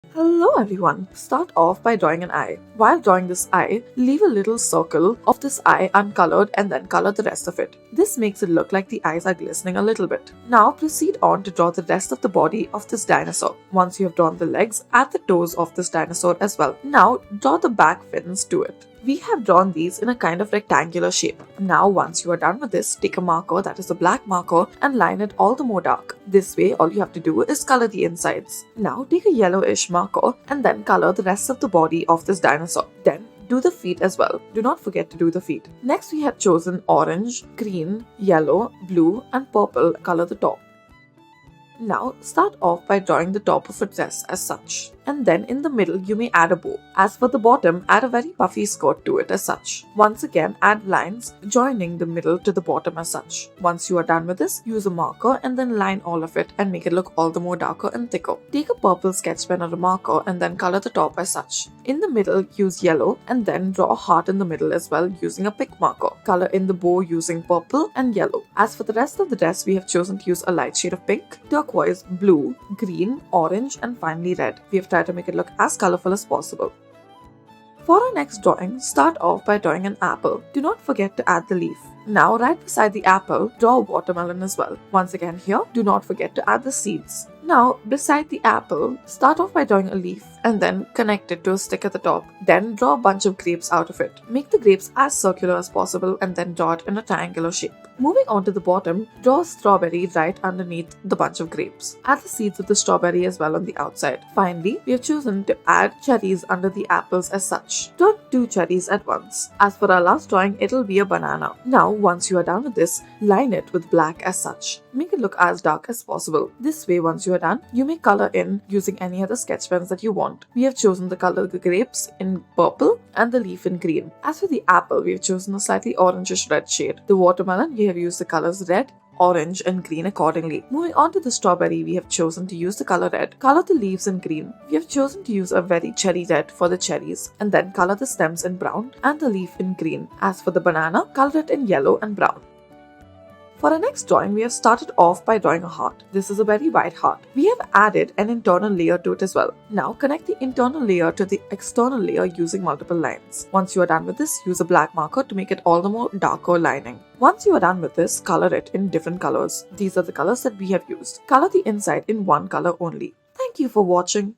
Hello everyone. Start off by drawing an eye. While drawing this eye, leave a little circle of this eye uncolored and then color the rest of it. This makes it look like the eyes are glistening a little bit. Now proceed on to draw the rest of the body of this dinosaur. Once you have drawn the legs, add the toes of this dinosaur as well. Now draw the back fins to it. We have drawn these in a kind of rectangular shape. Now once you are done with this, take a marker, that is a black marker, and line it all the more dark. This way all you have to do is color the insides. Now take a yellowish marker and then color the rest of the body of this dinosaur. Then do the feet as well. Do not forget to do the feet. Next we have chosen orange, green, yellow, blue and purple color the top. Now start off by drawing the top of a dress as such. And then in the middle you may add a bow. As for the bottom, add a very puffy skirt to it as such. Once again add lines joining the middle to the bottom as such. Once you are done with this, use a marker and then line all of it and make it look all the more darker and thicker. Take a purple sketch pen or a marker and then color the top as such. In the middle use yellow and then draw a heart in the middle as well using a pick marker. Color in the bow using purple and yellow. As for the rest of the dress, we have chosen to use a light shade of pink, turquoise, blue, green, orange and finally red. We have tried to make it look as colorful as possible. For our next drawing, start off by drawing an apple. Do not forget to add the leaf. Now right beside the apple, draw a watermelon as well. Once again here, do not forget to add the seeds. Now beside the apple, start off by drawing a leaf and then connect it to a stick at the top. Then draw a bunch of grapes out of it. Make the grapes as circular as possible and then draw it in a triangular shape. Moving on to the bottom, draw a strawberry right underneath the bunch of grapes. Add the seeds of the strawberry as well on the outside. Finally, we have chosen to add cherries under the apples as such. Draw 2 cherries at once. As for our last drawing, it'll be a banana. Now, once you are done with this, line it with black as such. Make it look as dark as possible. This way, once you are done, you may color in using any other sketch pens that you want. We have chosen the color the grapes in purple and the leaf in green. As for the apple, we have chosen a slightly orangish red shade. The watermelon, we have used the colors red, orange and green accordingly. Moving on to the strawberry, we have chosen to use the color red. Color the leaves in green. We have chosen to use a very cherry red for the cherries and then color the stems in brown and the leaf in green. As for the banana, color it in yellow and brown. For our next drawing, we have started off by drawing a heart. This is a very white heart. We have added an internal layer to it as well. Now connect the internal layer to the external layer using multiple lines. Once you are done with this, use a black marker to make it all the more darker lining. Once you are done with this, color it in different colors. These are the colors that we have used. Color the inside in one color only. Thank you for watching.